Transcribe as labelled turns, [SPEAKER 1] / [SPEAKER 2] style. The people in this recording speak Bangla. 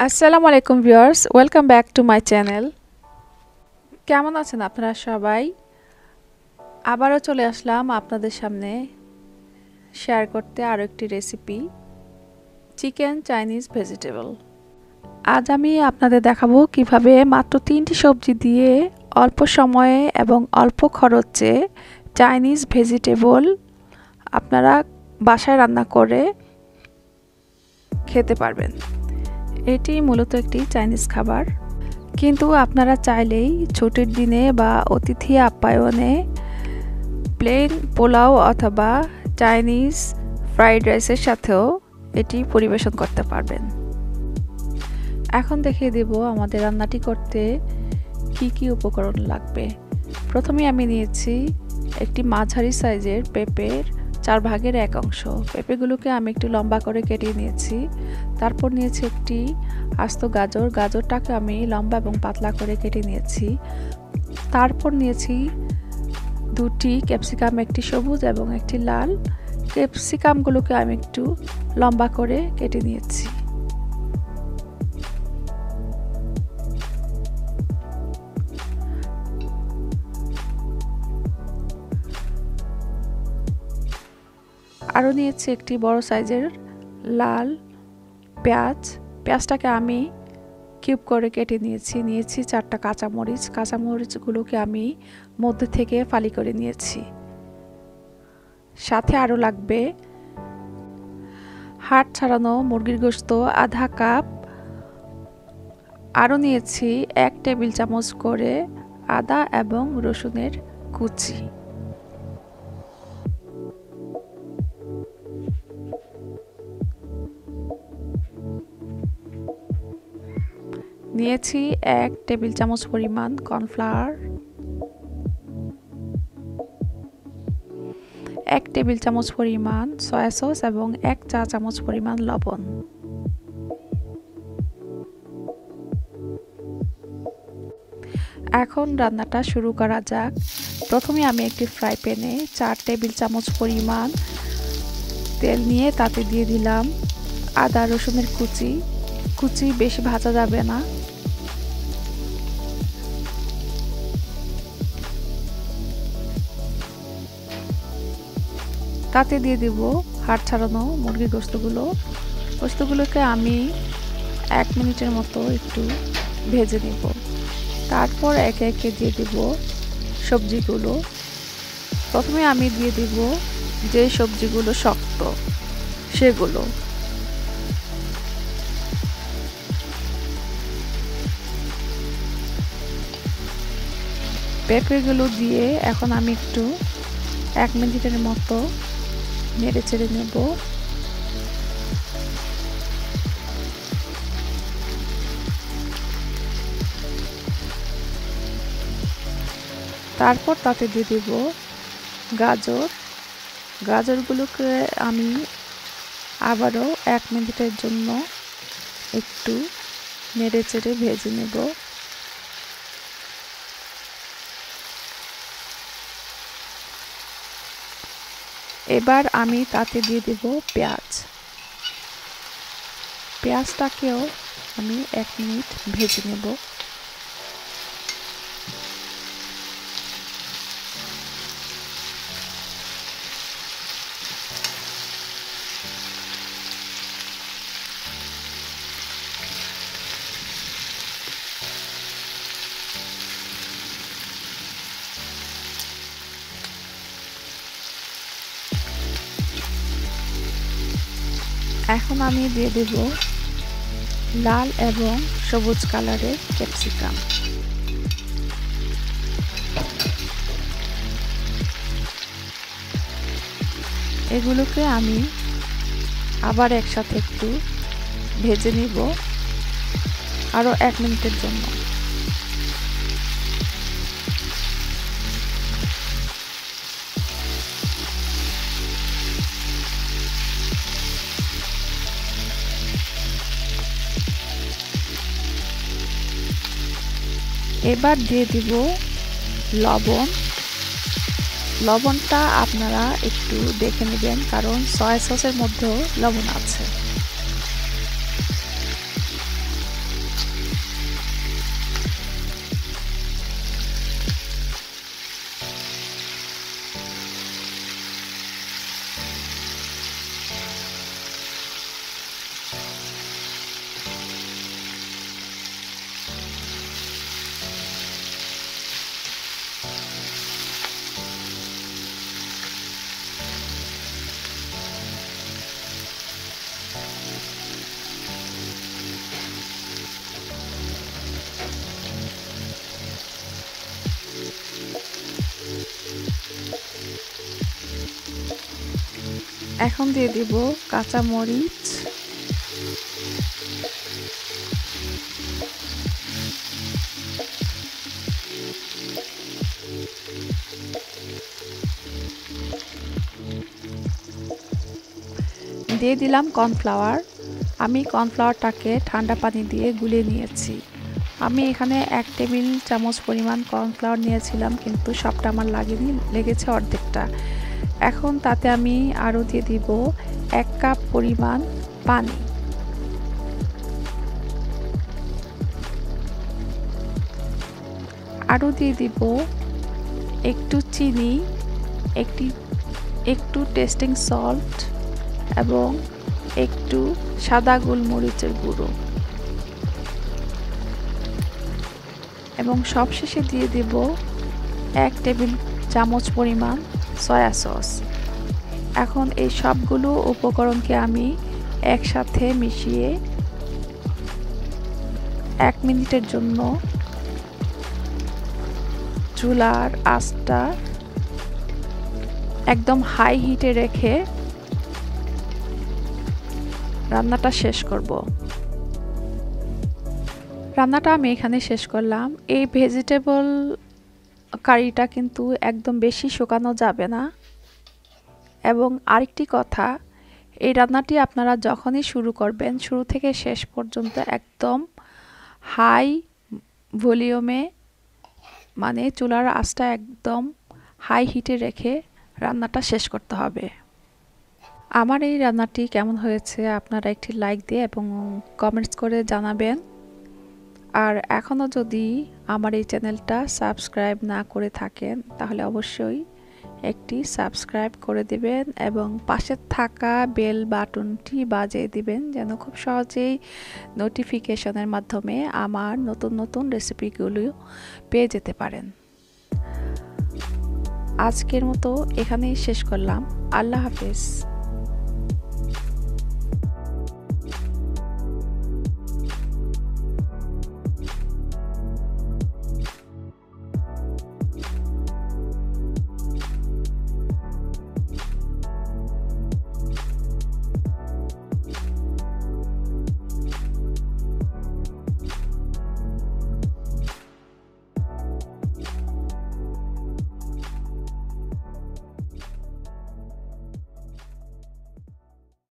[SPEAKER 1] আসসালামু আলাইকুম viewers, welcome back to my channel. কেমন আছেন আপনারা সবাই? আবারও চলে আসলাম আপনাদের সামনে শেয়ার করতে আরও একটি রেসিপি, চিকেন চাইনিজ ভেজিটেবল। আজ আমি আপনাদের দেখাবো কিভাবে মাত্র 3টি সবজি দিয়ে অল্প সময়ে এবং অল্প খরচে চাইনিজ ভেজিটেবল আপনারা বাসায় রান্না করে খেতে পারবেন। এটি মূলত একটি চাইনিজ খাবার, কিন্তু আপনারা চাইলেই ছুটির দিনে বা অতিথি আপ্যায়নে প্লেন পোলাও অথবা চাইনিজ ফ্রাইড রাইসের সাথেও এটি পরিবেশন করতে পারবেন। এখন দেখিয়ে দেব আমাদের রান্নাটি করতে কি কি উপকরণ লাগবে। প্রথমে আমি নিয়েছি একটি মাঝারি সাইজের পেঁপের 4 ভাগের 1 অংশ। পেঁপেগুলোকে আমি একটু লম্বা করে কেটে নিয়েছি। তারপর নিয়েছি একটি আস্ত গাজর, গাজরটাকে আমি লম্বা এবং পাতলা করে কেটে নিয়েছি। তারপর নিয়েছি 2টি ক্যাপসিকাম, একটি সবুজ এবং একটি লাল। ক্যাপসিকামগুলোকে আমি একটু লম্বা করে কেটে নিয়েছি। আরও নিয়েছি একটি বড় সাইজের লাল পেঁয়াজ। পেঁয়াজটাকে আমি কিউব করে কেটে নিয়েছি 4টা কাঁচামরিচ। কাঁচামরিচগুলোকে আমি মধ্যে থেকে ফালি করে নিয়েছি। সাথে আরও লাগবে হাড় ছাড়ানো মুরগির গোশত আধা কাপ। আরও নিয়েছি 1 টেবিল চামচ করে আদা এবং রসুনের কুচি। নিয়েছি 1 টেবিল চামচ পরিমাণ কর্নফ্লাওয়ার, 1 টেবিল চামচ পরিমাণ সয়া সস এবং 1 চা চামচ পরিমাণ লবণ। এখন রান্নাটা শুরু করা যাক। প্রথমে আমি একটি ফ্রাই প্যানে 4 টেবিল চামচ পরিমাণ তেল নিয়ে তাতে দিয়ে দিলাম আদা রসুনের কুচি বেশি ভাজা যাবে না। তাতে দিয়ে দিব হাড় ছাড়ানো মুরগির গোশতগুলোকে আমি 1 মিনিটের মতো একটু ভেজে নেব। তারপর একে একে দিয়ে দিব সবজিগুলো। প্রথমে আমি দিয়ে দিব যে সবজিগুলো শক্ত সেগুলো। পেঁপেগুলো দিয়ে এখন আমি একটু 1 মিনিটের মতো নেড়ে চেড়ে নেব। তারপর তাতে দিয়ে দেব গাজরগুলোকে আমি আবারও 1 মিনিটের জন্য একটু নেড়ে চেড়ে ভেজে নেব। এবার আমি তাতে দিয়ে দেব পেঁয়াজটাকেও আমি 1 মিনিট ভেজে নেব। এখন আমি দিয়ে দেব লাল এবং সবুজ কালারের ক্যাপসিকাম। এগুলোকে আমি আবার একসাথে একটু ভেজে নিব আরও 1 মিনিটের জন্য। এবার দিয়ে দিব লবণটা আপনারা একটু দেখে নেবেন, কারণ সয়া সসের মধ্যেও লবণ আছে। এখন দিয়ে দিব কাঁচা মরিচ, দিয়ে দিলাম কর্নফ্লাওয়ার। আমি কর্নফ্লাওয়ারটাকে ঠান্ডা পানি দিয়ে গুলিয়ে নিয়েছি। আমি এখানে 1 টেবিল চামচ পরিমাণ কর্নফ্লাওয়ার নিয়েছিলাম, কিন্তু সবটা আমার লাগেনি, লেগেছে অর্ধেকটা। এখন তাতে আমি আরও দিয়ে দিব 1 কাপ পরিমাণ পানি। আরও দিয়ে দিব একটু চিনি, একটু টেস্টিং সল্ট এবং একটু সাদা গোলমরিচের গুঁড়ো, এবং সবশেষে দিয়ে দেব 1 টেবিল চামচ পরিমাণ সয়া সস। এখন এই সবগুলো উপকরণকে আমি একসাথে মিশিয়ে 1 মিনিটের জন্য চুলার আঁচটা একদম হাই হিটে রেখে রান্নাটা শেষ করব। রান্নাটা আমি এখানে শেষ করলাম। এই ভেজিটেবল কারিটা কিন্তু একদম বেশি শুকানো যাবে না। এবং আরেকটি কথা, এই রান্নাটি আপনারা যখনই শুরু করবেন, শুরু থেকে শেষ পর্যন্ত একদম হাই ভলিউমে, মানে চুলার আঁচটা একদম হাই হিটে রেখে রান্নাটা শেষ করতে হবে। আমার এই রান্নাটি কেমন হয়েছে আপনারা একটি লাইক দিয়ে এবং কমেন্টস করে জানাবেন। আর এখনও যদি আমার এই চ্যানেলটা সাবস্ক্রাইব না করে থাকেন, তাহলে অবশ্যই একটি সাবস্ক্রাইব করে দিবেন এবং পাশে থাকা বেল বাটনটি বাজিয়ে দিবেন, যেন খুব সহজেই নোটিফিকেশনের মাধ্যমে আমার নতুন নতুন রেসিপিগুলো পেয়ে যেতে পারেন। আজকের মতো এখানেই শেষ করলাম। আল্লাহ হাফেজ।